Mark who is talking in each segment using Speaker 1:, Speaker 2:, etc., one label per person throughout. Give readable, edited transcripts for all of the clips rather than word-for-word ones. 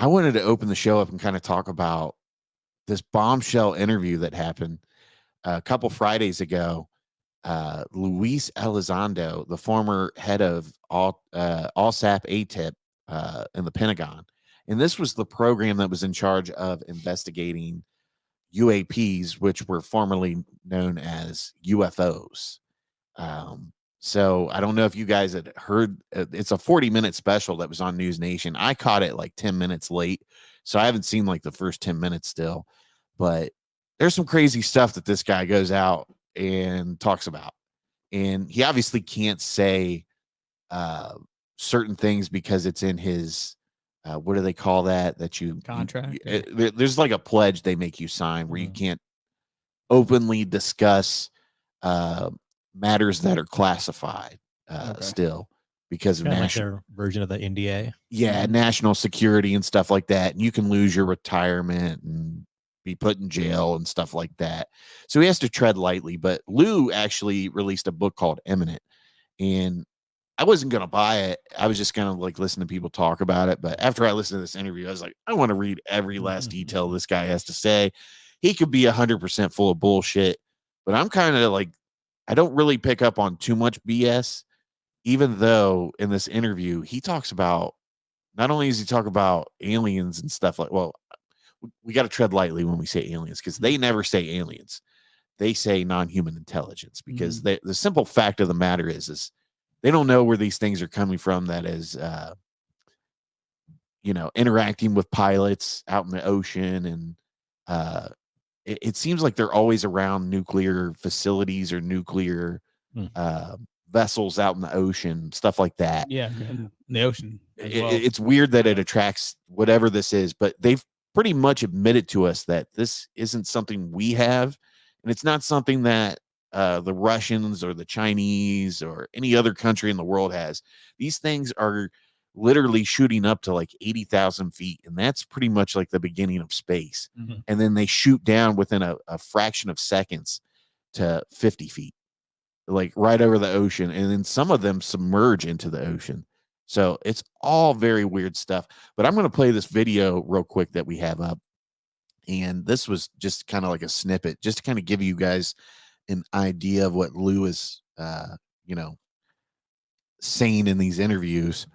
Speaker 1: I wanted to open the show up and kind of talk about this bombshell interview that happened a couple Fridays ago. Luis Elizondo, the former head of ALSAP ATIP in the Pentagon, and this was the program that was in charge of investigating UAPs, which were formerly known as UFOs. So I don't know if you guys had heard. It's a 40-minute special that was on News Nation. I caught it like 10 minutes late, so I haven't seen like the first 10 minutes still. But there's some crazy stuff that this guy goes out and talks about, and he obviously can't say certain things because it's in his what do they call that? That
Speaker 2: Contract.
Speaker 1: There's like a pledge they make you sign where you can't openly discuss matters that are classified still because of
Speaker 3: Kind of like their version of the NDA.
Speaker 1: Yeah, national security and stuff like that. And you can lose your retirement and be put in jail and stuff like that. So he has to tread lightly. But Lou actually released a book called Imminent, and I wasn't going to buy it. I was just going to like listen to people talk about it. But after I listened to this interview, I was like, I want to read every last detail this guy has to say. He could be 100% full of bullshit, but I'm kind of like, I don't really pick up on too much BS, even though in this interview, he talks about, not only does he talk about aliens and stuff like, well, we got to tread lightly when we say aliens because they never say aliens. They say non-human intelligence because the simple fact of the matter is they don't know where these things are coming from. That is, interacting with pilots out in the ocean. And it seems like they're always around nuclear facilities or nuclear vessels out in the ocean, stuff like that.
Speaker 2: Yeah, in the ocean.
Speaker 1: It's weird that it attracts whatever this is, but they've pretty much admitted to us that this isn't something we have. And it's not something that the Russians or the Chinese or any other country in the world has. These things are literally shooting up to like 80,000 feet. And that's pretty much like the beginning of space. And then they shoot down within a fraction of seconds to 50 feet, like right over the ocean. And then some of them submerge into the ocean. So it's all very weird stuff. But I'm going to play this video real quick that we have up. And this was just kind of like a snippet, just to kind of give you guys an idea of what Lou is, saying in these interviews.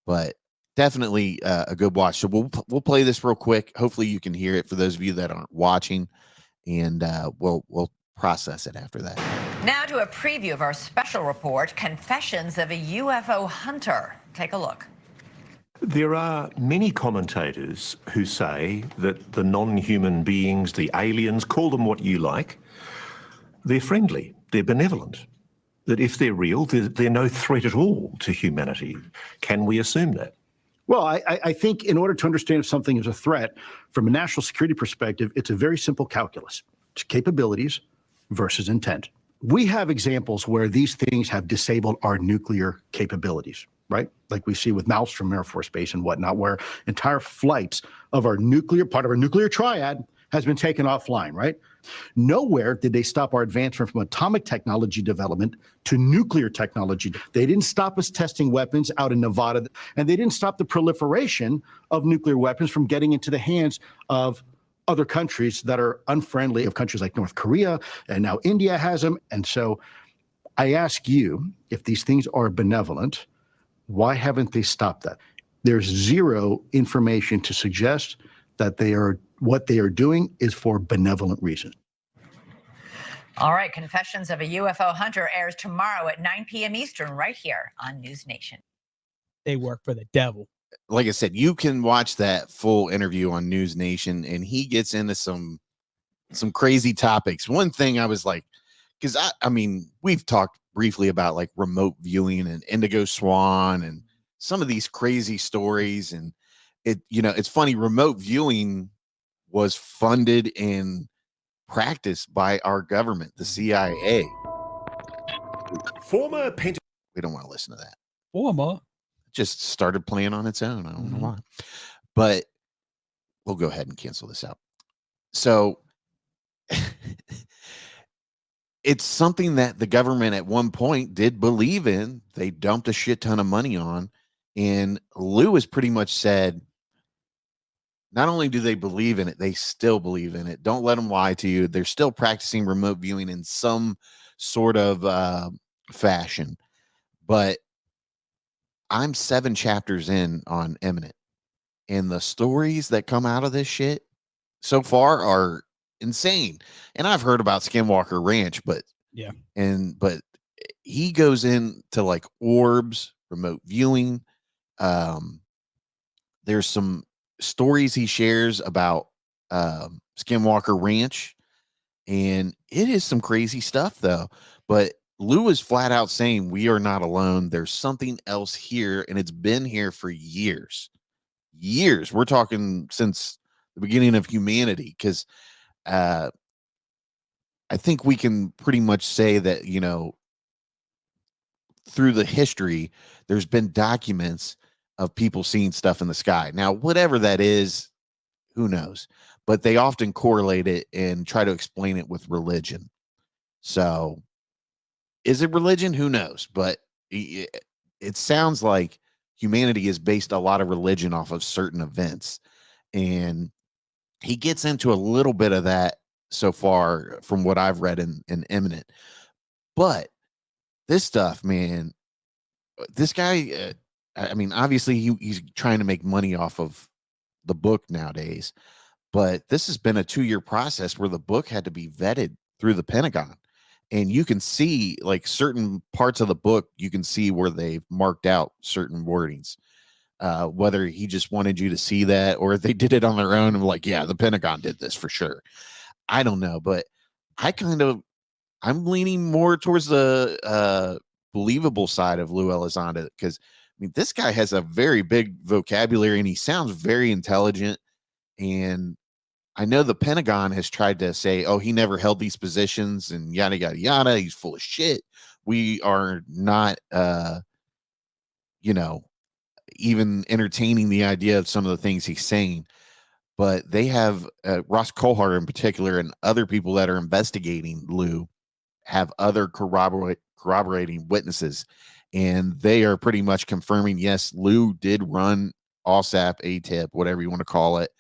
Speaker 1: But definitely a good watch. So we'll play this real quick. Hopefully you can hear it for those of you that aren't watching, and we'll process it after that.
Speaker 4: Now to a preview of our special report, Confessions of a UFO Hunter. Take a look.
Speaker 5: There are many commentators who say that the non-human beings, the aliens, call them what you like, they're friendly, they're benevolent, that if they're real, they're no threat at all to humanity. Can we assume that?
Speaker 6: Well, I think in order to understand if something is a threat, from a national security perspective, it's a very simple calculus. It's capabilities versus intent. We have examples where these things have disabled our nuclear capabilities, right? Like we see with Malmstrom Air Force Base and whatnot, where entire flights of our nuclear, part of our nuclear triad, has been taken offline, right? Nowhere did they stop our advancement from atomic technology development to nuclear technology. They didn't stop us testing weapons out in Nevada, and they didn't stop the proliferation of nuclear weapons from getting into the hands of other countries that are unfriendly, of countries like North Korea, and now India has them. And so I ask you, if these things are benevolent, why haven't they stopped that? There's zero information to suggest that what they are doing is for benevolent reasons.
Speaker 4: All right, Confessions of a UFO Hunter airs tomorrow at 9 p.m. Eastern right here on News Nation.
Speaker 2: They work for the devil.
Speaker 1: Like I said, you can watch that full interview on News Nation, and he gets into some crazy topics. One thing I was like, because I mean, we've talked briefly about like remote viewing and Indigo Swan and some of these crazy stories. And it's funny, remote viewing was funded and practiced by our government, the CIA. We don't want to listen to that.
Speaker 2: Former.
Speaker 1: Just started playing on its own. I don't know why, but we'll go ahead and cancel this out. So it's something that the government at one point did believe in. They dumped a shit ton of money on, and Lou has pretty much said, not only do they believe in it, they still believe in it. Don't let them lie to you. They're still practicing remote viewing in some sort of fashion. But I'm 7 chapters in on Imminent, and the stories that come out of this shit so far are insane. And I've heard about Skinwalker Ranch, but
Speaker 2: Yeah.
Speaker 1: but he goes into like orbs, remote viewing. There's some stories he shares about Skinwalker Ranch, and it is some crazy stuff though. But Lou is flat out saying we are not alone. There's something else here, and it's been here for years. Years. We're talking since the beginning of humanity, because I think we can pretty much say that, through the history, there's been documents of people seeing stuff in the sky. Now, whatever that is, who knows? But they often correlate it and try to explain it with religion. So, is it religion? Who knows? But it sounds like humanity has based a lot of religion off of certain events. And he gets into a little bit of that so far from what I've read in Imminent. But this stuff, man, this guy, I mean, obviously he's trying to make money off of the book nowadays, but this has been a 2-year process where the book had to be vetted through the Pentagon. And you can see like certain parts of the book, you can see where they've marked out certain wordings. Whether he just wanted you to see that or if they did it on their own and like, yeah, the Pentagon did this for sure. I don't know, but I'm leaning more towards the believable side of Lou Elizondo, because I mean, this guy has a very big vocabulary and he sounds very intelligent. And I know the Pentagon has tried to say, oh, he never held these positions and yada, yada, yada. He's full of shit. We are not, even entertaining the idea of some of the things he's saying. But they have Ross Coulthart in particular and other people that are investigating Lou have other corroborating witnesses. And they are pretty much confirming, yes, Lou did run OSAP, ATIP, whatever you want to call it.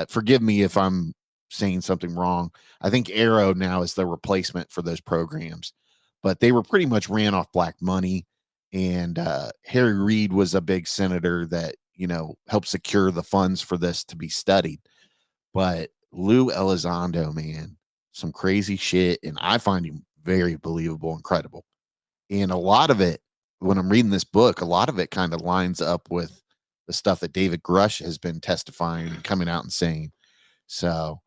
Speaker 1: Forgive me if I'm saying something wrong. I think Arrow now is the replacement for those programs, but they were pretty much ran off black money. And Harry Reid was a big senator that, helped secure the funds for this to be studied. But Lou Elizondo, man, some crazy shit. And I find him very believable and credible. And a lot of it, when I'm reading this book, a lot of it kind of lines up with the stuff that David Grush has been testifying and coming out and saying. So,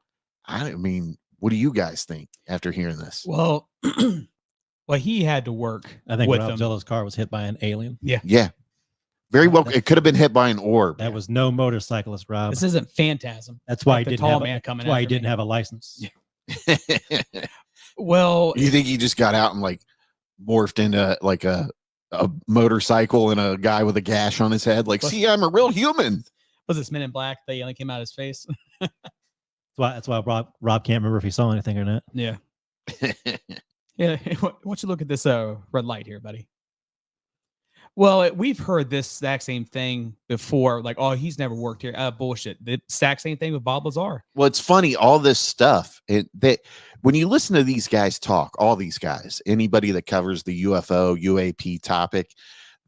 Speaker 1: I mean, what do you guys think after hearing this?
Speaker 2: Well, he had to work.
Speaker 3: I think
Speaker 2: with
Speaker 3: Rob
Speaker 2: them.
Speaker 3: Zella's car was hit by an alien.
Speaker 1: Yeah. Very well. It could have been hit by an orb.
Speaker 3: That was no motorcyclist, Rob.
Speaker 2: This isn't Phantasm.
Speaker 3: That's why
Speaker 2: like
Speaker 3: he
Speaker 2: the
Speaker 3: didn't
Speaker 2: tall
Speaker 3: have.
Speaker 2: man coming
Speaker 3: That's why he
Speaker 2: after
Speaker 3: didn't
Speaker 2: me.
Speaker 3: have a license.
Speaker 2: Well,
Speaker 1: You think he just got out and like morphed into like a motorcycle and a guy with a gash on his head? Like, see, I'm a real human.
Speaker 2: Was this Men in Black? They only came out of his face.
Speaker 3: That's why Rob can't remember if he saw anything or not.
Speaker 2: Yeah. Yeah. Why don't you look at this red light here, buddy? Well, we've heard this exact same thing before. Like, oh, he's never worked here. Bullshit. The exact same thing with Bob Lazar.
Speaker 1: Well, it's funny, all this stuff. When you listen to these guys talk, all these guys, anybody that covers the UFO, UAP topic,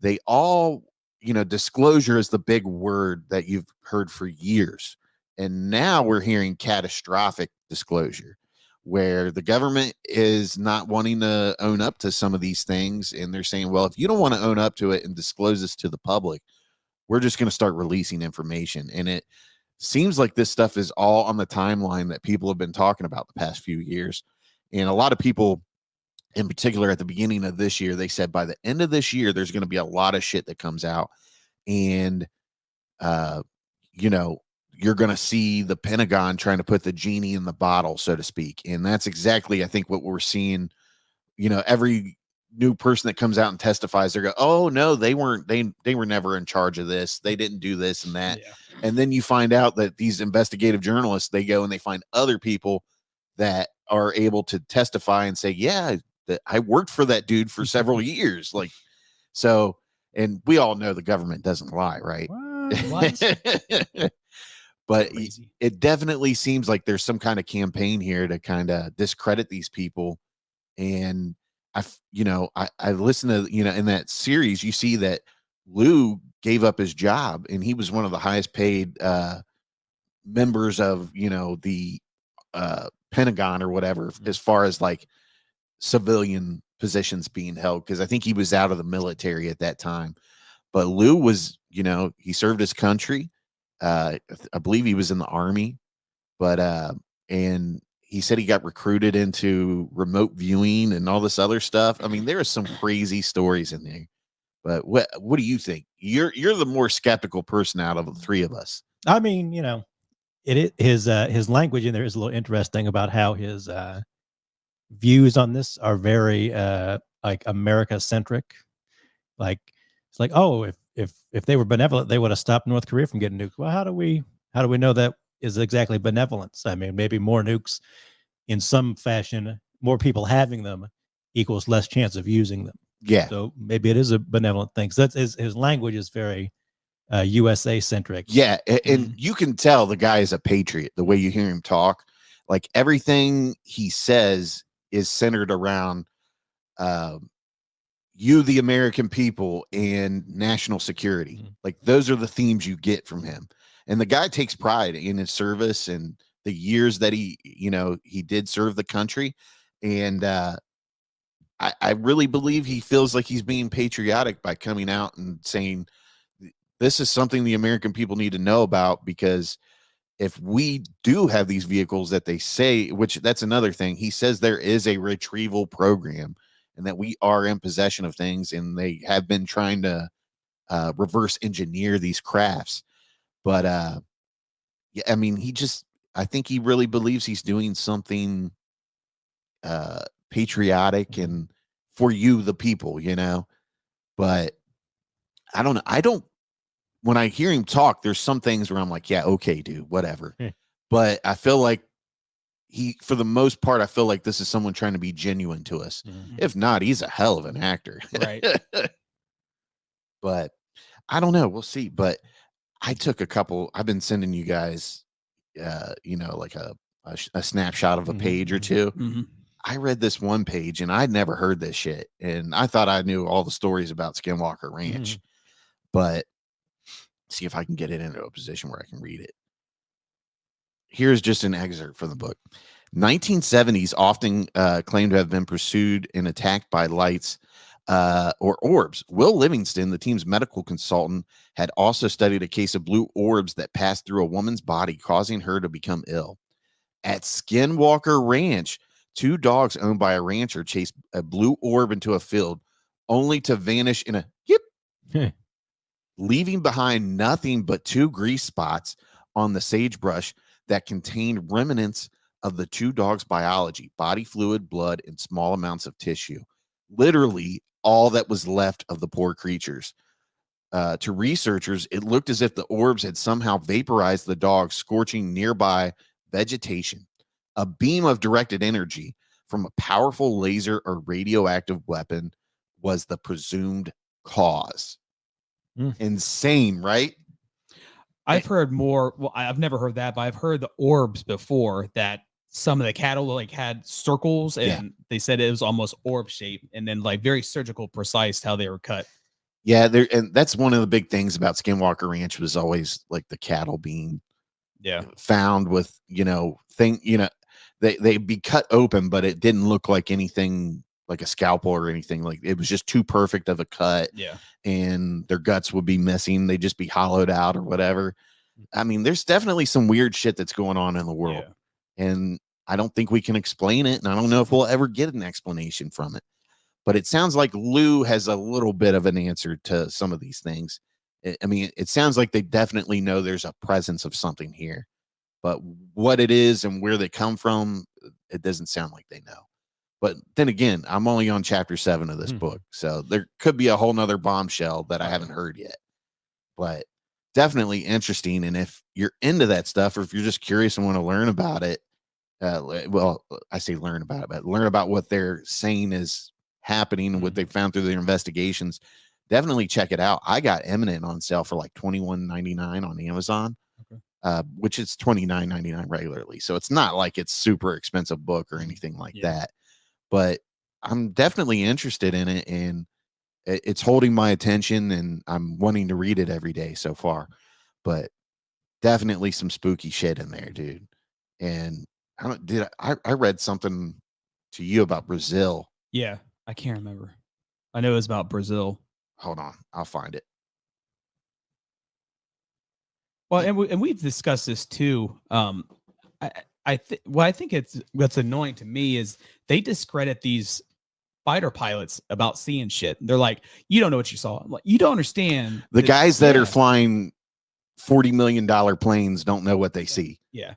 Speaker 1: they all, disclosure is the big word that you've heard for years. And now we're hearing catastrophic disclosure, where the government is not wanting to own up to some of these things. And they're saying, well, if you don't want to own up to it and disclose this to the public, we're just going to start releasing information. And it seems like this stuff is all on the timeline that people have been talking about the past few years. And a lot of people, in particular at the beginning of this year, they said by the end of this year, there's going to be a lot of shit that comes out. And, you're going to see the Pentagon trying to put the genie in the bottle, so to speak. And that's exactly, I think, what we're seeing. Every new person that comes out and testifies, they go, oh no, they were never in charge of this. They didn't do this and that. Yeah. And then you find out that these investigative journalists, they go and they find other people that are able to testify and say, yeah, that I worked for that dude for several years. Like, so, and we all know the government doesn't lie, right?
Speaker 2: What?
Speaker 1: But
Speaker 2: Crazy.
Speaker 1: it definitely seems like there's some kind of campaign here to kind of discredit these people. And I listened to, in that series, you see that Lou gave up his job and he was one of the highest paid members of, the Pentagon or whatever, as far as like civilian positions being held, because I think he was out of the military at that time. But Lou was, he served his country. I believe he was in the Army, but and he said he got recruited into remote viewing and all this other stuff. I mean, there are some crazy stories in there. But what do you think? You're the more skeptical person out of the three of us.
Speaker 3: I mean, his language in there is a little interesting about how his views on this are very like America centric. Like it's like, oh, if they were benevolent, they would have stopped North Korea from getting nuked. Well, how do we know that is exactly benevolence? I mean, maybe more nukes in some fashion, more people having them equals less chance of using them.
Speaker 1: Yeah.
Speaker 3: So maybe it is a benevolent thing. So that's his language is very USA centric.
Speaker 1: Yeah, and you can tell the guy is a patriot the way you hear him talk. Like everything he says is centered around you, the American people, and national security. Like those are the themes you get from him. And the guy takes pride in his service and the years that he did serve the country. And I really believe he feels like he's being patriotic by coming out and saying, this is something the American people need to know about, because if we do have these vehicles that they say, which that's another thing, he says there is a retrieval program and that we are in possession of things, and they have been trying to reverse engineer these crafts. But yeah, I mean, I think he really believes he's doing something patriotic and for you, the people, but I don't know. When I hear him talk, there's some things where I'm like, yeah, okay, dude, whatever. But I feel like for the most part, I feel like this is someone trying to be genuine to us. If not, he's a hell of an actor.
Speaker 2: Right.
Speaker 1: But I don't know. We'll see. But I've been sending you guys, like a snapshot of a page or two. I read this one page and I'd never heard this shit. And I thought I knew all the stories about Skinwalker Ranch, but see if I can get it into a position where I can read it. Here's just an excerpt from the book. 1970s often claimed to have been pursued and attacked by lights or orbs. Will Livingston, the team's medical consultant, had also studied a case of blue orbs that passed through a woman's body, causing her to become ill. At Skinwalker Ranch, 2 dogs owned by a rancher chased a blue orb into a field, only to vanish in a yip, leaving behind nothing but 2 grease spots on the sagebrush that contained remnants of the 2 dogs' biology, body fluid, blood, and small amounts of tissue. Literally all that was left of the poor creatures. To researchers, it looked as if the orbs had somehow vaporized the dogs, scorching nearby vegetation. A beam of directed energy from a powerful laser or radioactive weapon was the presumed cause. Insane, right?
Speaker 2: I've heard more. Well, I've never heard that, but I've heard the orbs before, that some of the cattle like had circles and they said it was almost orb shaped, and then like very surgical precise how they were cut.
Speaker 1: Yeah, and that's one of the big things about Skinwalker Ranch was always like the cattle being found with, they'd be cut open, but it didn't look like anything like a scalpel or anything. Like it was just too perfect of a cut.
Speaker 2: Yeah.
Speaker 1: And their guts would be missing. They'd just be hollowed out or whatever. I mean, there's definitely some weird shit that's going on in the world. Yeah. And I don't think we can explain it. And I don't know if we'll ever get an explanation from it. But it sounds like Lou has a little bit of an answer to some of these things. I mean, it sounds like they definitely know there's a presence of something here. But what it is and where they come from, it doesn't sound like they know. But then again, I'm only on chapter 7 of this book. So there could be a whole nother bombshell that I haven't heard yet. But definitely interesting. And if you're into that stuff, or if you're just curious and want to learn about it, well, I say learn about it, but learn about what they're saying is happening and what they found through their investigations, definitely check it out. I got Imminent on sale for like $21.99 on Amazon. which is $29.99 regularly. So it's not like it's super expensive book or anything like that. But I'm definitely interested in it, and it's holding my attention, and I'm wanting to read it every day so far. But definitely some spooky shit in there, dude. And I read something to you about Brazil.
Speaker 2: Yeah, I can't remember. I know it was about Brazil.
Speaker 1: Hold on, I'll find it.
Speaker 2: Well, and we've discussed this too. I think it's what's annoying to me is they discredit these fighter pilots about seeing shit. They're like, you don't know what you saw. I'm like, you don't understand.
Speaker 1: The guys that are flying $40 million planes don't know what they see.
Speaker 2: Yeah.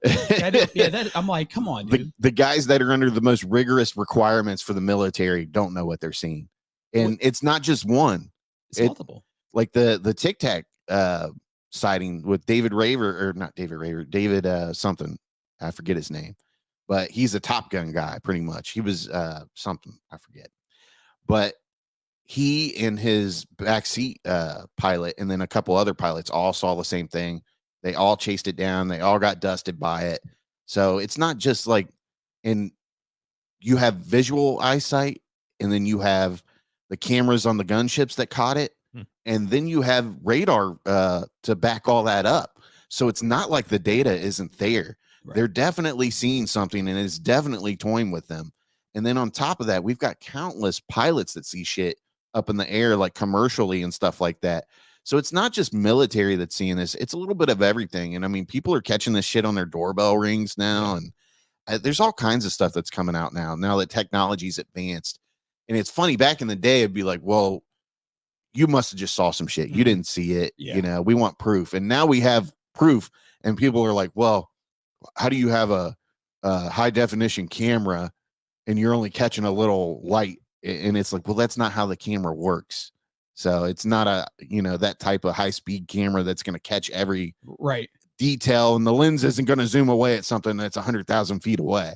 Speaker 2: I'm like, come on, dude.
Speaker 1: The guys that are under the most rigorous requirements for the military don't know what they're seeing. And it's not just one.
Speaker 2: It's multiple.
Speaker 1: Like the Tic Tac sighting with David Raver, or not David Raver, David something. I forget his name. But he's a Top Gun guy, pretty much. He was something, I forget. But he and his backseat pilot and then a couple other pilots all saw the same thing. They all chased it down. They all got dusted by it. So it's not just like, and you have visual eyesight, and then you have the cameras on the gunships that caught it, and then you have radar to back all that up. So it's not like the data isn't there. Right. They're definitely seeing something, and it's definitely toying with them. And then on top of that, we've got countless pilots that see shit up in the air, like commercially and stuff like that. So it's not just military that's seeing this. It's a little bit of everything. And I mean, people are catching this shit on their doorbell rings now. And there's all kinds of stuff that's coming out now that technology's advanced. And it's funny, back in the day, it'd be like, well, you must have just saw some shit. You didn't see it. You know, we want proof. And now we have proof. And people are like, well, how do you have a high definition camera and you're only catching a little light? And it's like, well, that's not how the camera works. So it's not that type of high speed camera that's going to catch every detail, and the lens isn't going to zoom away at something that's 100,000 feet away.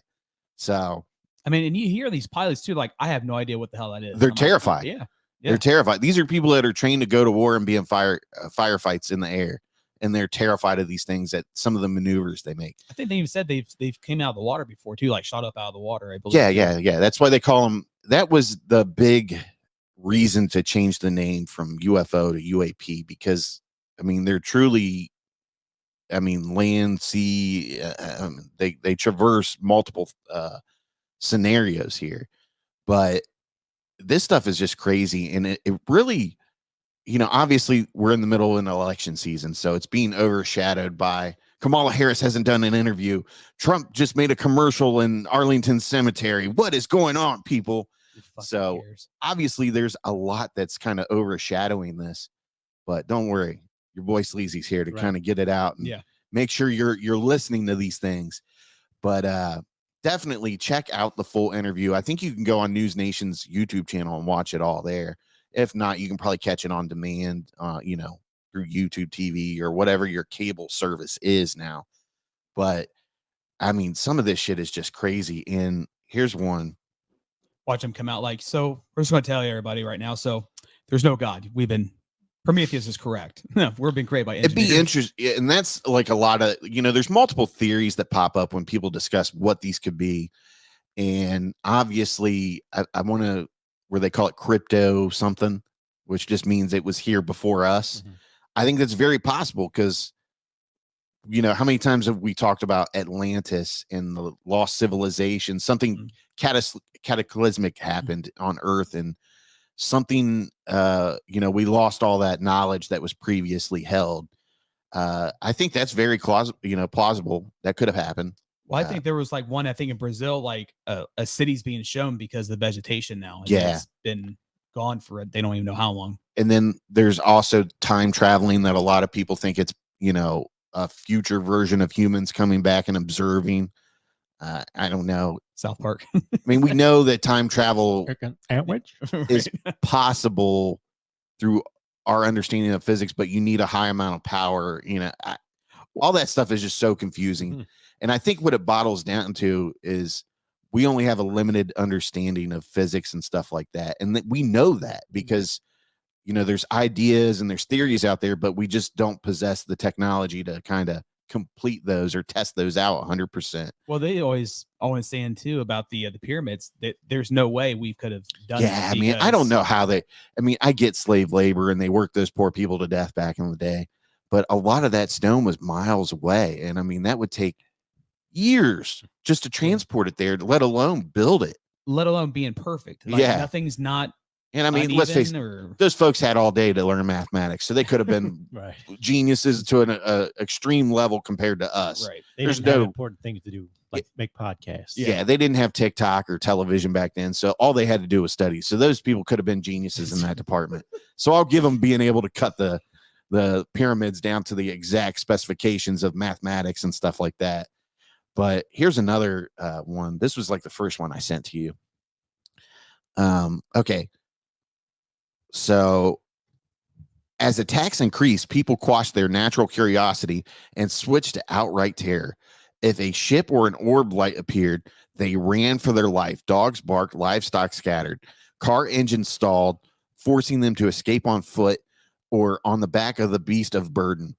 Speaker 1: So, I
Speaker 2: mean, and you hear these pilots too, like, I have no idea what the hell that is.
Speaker 1: They're terrified.
Speaker 2: Like,
Speaker 1: they're terrified. These are people that are trained to go to war and be in firefights in the air. And they're terrified of these things, that some of the maneuvers they make.
Speaker 2: I think they even said they've came out of the water before too, like shot up out of the water, I believe.
Speaker 1: Yeah. That's why they call them. That was the big reason to change the name from UFO to UAP, because I mean, they're truly, I mean, land, sea, they traverse multiple scenarios here. But this stuff is just crazy, and it really, obviously we're in the middle of an election season, so it's being overshadowed by Kamala Harris hasn't done an interview. Trump just made a commercial in Arlington Cemetery. What is going on, people? So obviously there's a lot that's kind of overshadowing this, but don't worry. Your boy Sleazy's here to kind of get it out and make sure you're listening to these things. But definitely check out the full interview. I think you can go on News Nation's YouTube channel and watch it all there. If not, you can probably catch it on demand, through YouTube TV or whatever your cable service is now. But I mean, some of this shit is just crazy. And here's one.
Speaker 2: Watch them come out like, so we're just going to tell everybody right now. So there's no God. Prometheus is correct. We're being created by engineers.
Speaker 1: It'd be interesting. And that's like a lot of, there's multiple theories that pop up when people discuss what these could be. And obviously I want to, where they call it crypto something, which just means it was here before us. I think that's very possible because, how many times have we talked about Atlantis and the lost civilization? Something cataclysmic happened on Earth, and something, we lost all that knowledge that was previously held. I think that's very plausible. That could have happened.
Speaker 2: Well, I think there was like one, I think in Brazil, like a city's being shown because of the vegetation now. And it's been gone for they don't even know how long.
Speaker 1: And then there's also time traveling that a lot of people think it's, a future version of humans coming back and observing. I don't know.
Speaker 2: South Park.
Speaker 1: I mean, we know that time travel is possible through our understanding of physics, but you need a high amount of power. All that stuff is just so confusing. And I think what it bottles down to is we only have a limited understanding of physics and stuff like that. And we know that because, there's ideas and there's theories out there, but we just don't possess the technology to kind of complete those or test those out 100%.
Speaker 2: Well, they always saying too about the pyramids that there's no way we could have done
Speaker 1: Yeah,
Speaker 2: that.
Speaker 1: I mean, I don't know how they. I mean, I get slave labor and they worked those poor people to death back in the day, but a lot of that stone was miles away, and I mean that would take years just to transport it there, let alone build it.
Speaker 2: Let alone being perfect. Like,
Speaker 1: Yeah.
Speaker 2: nothing's not.
Speaker 1: And I mean, let's face it, those folks had all day to learn mathematics, so they could have been
Speaker 3: Right.
Speaker 1: geniuses to an extreme level compared to us.
Speaker 2: Right.
Speaker 3: They
Speaker 1: There's
Speaker 3: didn't have
Speaker 1: no-
Speaker 3: important things to do, like make podcasts.
Speaker 1: Yeah, they didn't have TikTok or television back then, so all they had to do was study. So those people could have been geniuses in that department. So I'll give them being able to cut the pyramids down to the exact specifications of mathematics and stuff like that. But here's another one. This was like the first one I sent to you. Okay. So as attacks increased, people quashed their natural curiosity and switched to outright terror. If a ship or an orb light appeared, they ran for their life. Dogs barked, livestock scattered, car engines stalled, forcing them to escape on foot or on the back of the beast of burden.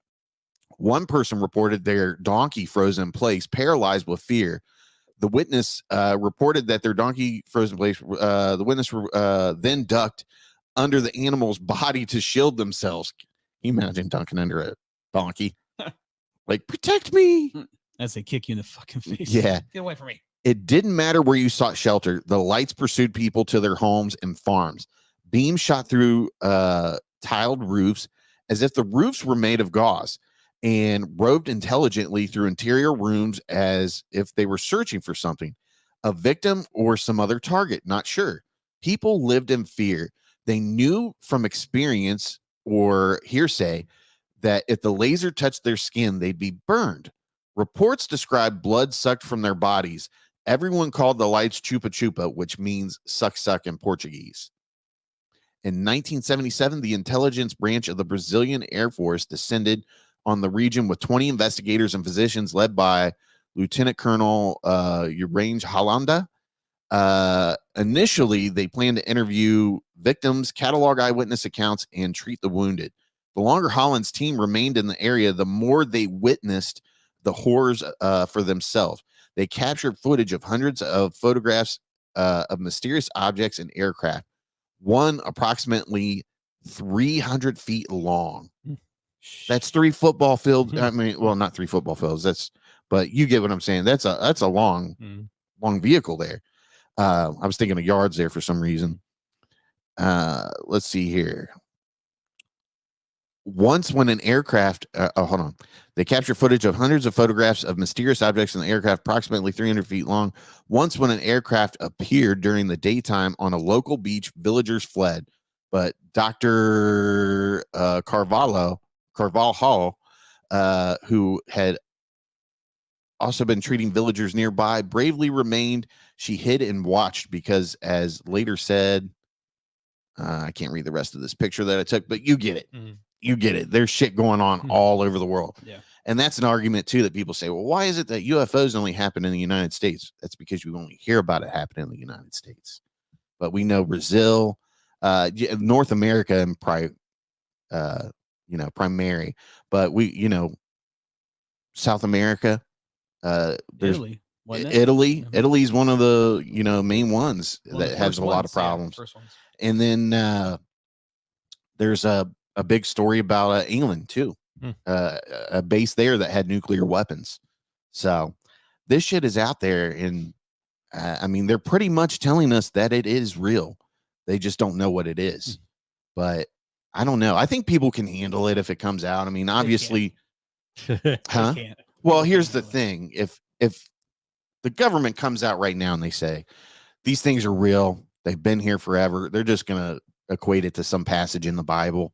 Speaker 1: One person reported their donkey froze in place, paralyzed with fear. The witness reported that their donkey froze in place. The witness then ducked under the animal's body to shield themselves. Can you imagine dunking under a donkey? Like, protect me.
Speaker 2: As they kick you in the fucking face.
Speaker 1: Yeah.
Speaker 2: Get away from me.
Speaker 1: It didn't matter where you sought shelter. The lights pursued people to their homes and farms. Beams shot through tiled roofs as if the roofs were made of gauze and roved intelligently through interior rooms as if they were searching for something, a victim or some other target, not sure. People lived in fear. They knew from experience or hearsay that if the laser touched their skin, they'd be burned. Reports described blood sucked from their bodies. Everyone called the lights chupa chupa, which means suck suck in Portuguese. In 1977, the intelligence branch of the Brazilian Air Force descended on the region with 20 investigators and physicians led by Lieutenant Colonel Urange Holanda. Initially, they planned to interview victims, catalog eyewitness accounts, and treat the wounded. The longer Holland's team remained in the area, the more they witnessed the horrors for themselves. They captured footage of hundreds of photographs of mysterious objects and aircraft, one approximately 300 feet long. That's 3 football fields. I mean, well, not 3 football fields. But you get what I'm saying. That's a long vehicle there. I was thinking of yards there for some reason. Let's see here. Once when an aircraft, hold on. They captured footage of hundreds of photographs of mysterious objects in the aircraft, approximately 300 feet long. Once when an aircraft appeared during the daytime on a local beach, villagers fled. But Dr. Carvalho, who had also been treating villagers nearby, bravely remained. She hid and watched because, as later said, I can't read the rest of this picture that I took, but you get it. You get it. There's shit going on all over the world.
Speaker 2: Yeah.
Speaker 1: And that's an argument, too, that people say, well, why is it that UFOs only happen in the United States? That's because you only hear about it happening in the United States. But we know Brazil, North America, and primary. But South America, there's
Speaker 2: Italy. Wasn't it?
Speaker 1: Italy. Italy's one of the main ones
Speaker 2: One of
Speaker 1: that
Speaker 2: the
Speaker 1: has
Speaker 2: first
Speaker 1: a lot
Speaker 2: ones,
Speaker 1: of problems.
Speaker 2: First ones.
Speaker 1: And then there's a big story about England too, a base there that had nuclear weapons. So this shit is out there, and I mean they're pretty much telling us that it is real. They just don't know what it is. But I don't know. I think people can handle it if it comes out. I mean, obviously,
Speaker 2: They can't.
Speaker 1: Well,
Speaker 2: People
Speaker 1: here's
Speaker 2: can't
Speaker 1: the
Speaker 2: handle it.
Speaker 1: thing: if the government comes out right now and they say these things are real, they've been here forever, they're just gonna equate it to some passage in the Bible.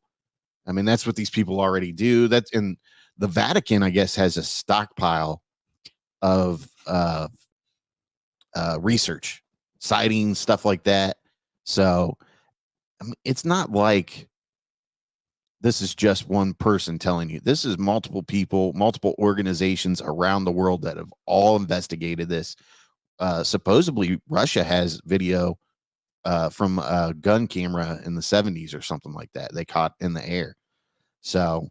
Speaker 1: I mean, that's what these people already do. That's in the Vatican, I guess, has a stockpile of research, sightings, stuff like that. So I mean, it's not like this is just one person telling you. This is multiple people, multiple organizations around the world that have all investigated this. Supposedly, Russia has video from a gun camera in the 70s or something like that they caught in the air. So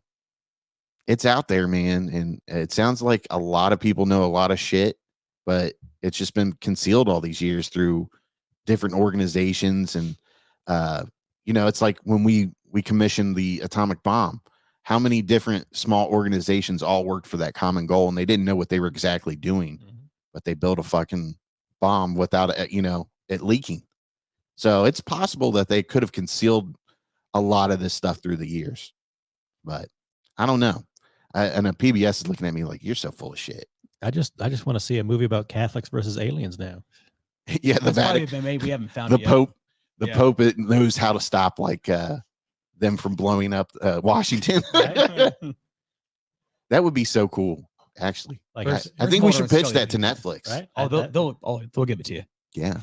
Speaker 1: it's out there, man, and it sounds like a lot of people know a lot of shit, but it's just been concealed all these years through different organizations. And it's like when we commissioned the atomic bomb, how many different small organizations all worked for that common goal, and they didn't know what they were exactly doing, but they built a fucking bomb without it leaking. So it's possible that they could have concealed a lot of this stuff through the years, but I don't know. And a PBS is looking at me like, you're so full of shit.
Speaker 3: I just want to see a movie about Catholics versus aliens now.
Speaker 1: Yeah, the
Speaker 2: That's probably
Speaker 1: Vatican,
Speaker 2: been made. We haven't found
Speaker 1: the
Speaker 2: it yet.
Speaker 1: Pope, Pope knows how to stop like them from blowing up Washington. That would be so cool, actually.
Speaker 3: Like
Speaker 1: I think we should pitch that to Netflix.
Speaker 3: Right?
Speaker 2: Oh, they'll give it to you.
Speaker 1: Yeah,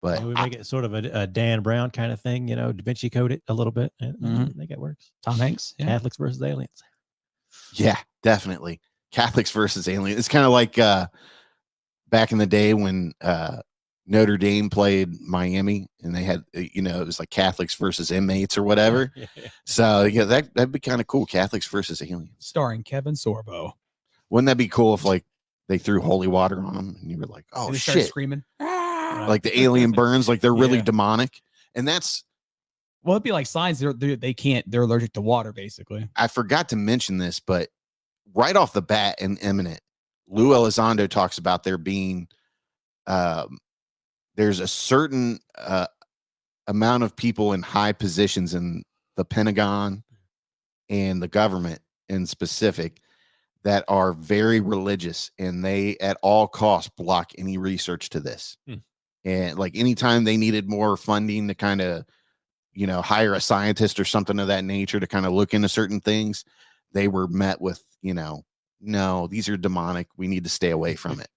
Speaker 1: but
Speaker 3: we make it sort of a Dan Brown kind of thing, Da Vinci Code it a little bit. I think it works.
Speaker 2: Tom Hanks,
Speaker 3: Catholics versus aliens.
Speaker 1: Yeah, definitely. Catholics versus aliens. It's kind of like back in the day when Notre Dame played Miami, and they had, it was like Catholics versus inmates or whatever. So yeah, that'd be kind of cool. Catholics versus aliens,
Speaker 2: starring Kevin Sorbo.
Speaker 1: Wouldn't that be cool if like they threw holy water on them and you were like, oh shit,
Speaker 2: screaming,
Speaker 1: like the alien burns, like they're really demonic, and that's.
Speaker 2: Well, it'd be like signs they're allergic to water, basically.
Speaker 1: I forgot to mention this, but right off the bat in Imminent, Luis Elizondo talks about there being there's a certain amount of people in high positions in the Pentagon and the government in specific that are very religious, and they at all costs block any research to this. And like anytime they needed more funding to kind of hire a scientist or something of that nature to kind of look into certain things, they were met with, no, these are demonic. We need to stay away from it.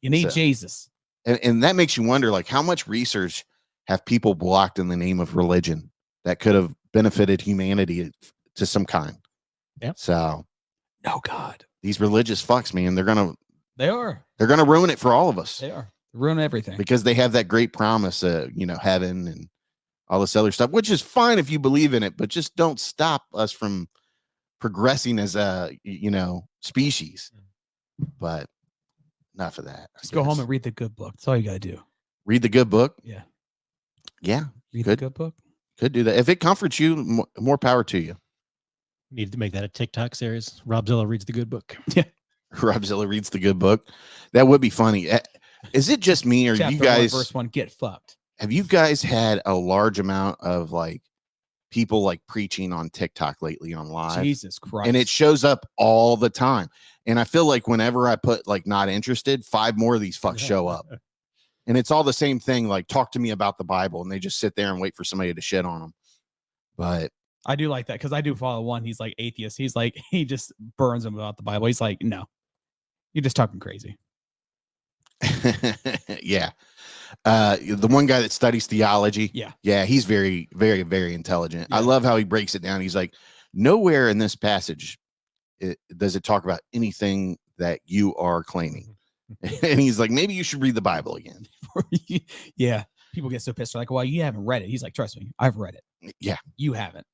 Speaker 2: You need Jesus.
Speaker 1: And that makes you wonder, like, how much research have people blocked in the name of religion that could have benefited humanity to some kind?
Speaker 3: Yeah.
Speaker 1: So,
Speaker 2: oh God,
Speaker 1: these religious fucks, man, they're gonna ruin it for all of us.
Speaker 2: They are ruin everything
Speaker 1: because they have that great promise, heaven and all this other stuff, which is fine if you believe in it, but just don't stop us from progressing as a species. But enough of that.
Speaker 2: Just go home and read the good book. That's all you gotta do.
Speaker 1: Read the good book.
Speaker 2: Yeah.
Speaker 1: Read
Speaker 2: the good book.
Speaker 1: Could do that if it comforts you. More power to you.
Speaker 3: Need to make that a TikTok series. Robzilla reads the good book.
Speaker 2: Yeah.
Speaker 1: Robzilla reads the good book. That would be funny. Is it just me or
Speaker 2: Chapter
Speaker 1: you guys?
Speaker 2: 1, verse 1, get fucked.
Speaker 1: Have you guys had a large amount of like people like preaching on TikTok lately on live?
Speaker 2: Jesus Christ.
Speaker 1: And it shows up all the time. And I feel like whenever I put like not interested, 5 more of these fucks show up. And it's all the same thing, like talk to me about the Bible, and they just sit there and wait for somebody to shit on them. But
Speaker 2: I do like that because I do follow one. He's like atheist. He's like, he just burns him about the Bible. He's like, no, you're just talking crazy.
Speaker 1: Yeah. The one guy that studies theology. Yeah. He's very, very, very intelligent. I love how he breaks it down. He's like, nowhere in this passage does it talk about anything that you are claiming. And he's like, maybe you should read the Bible again.
Speaker 2: Yeah. People get so pissed. They're like, well, you haven't read it. He's like, trust me, I've read it.
Speaker 1: Yeah.
Speaker 2: You haven't.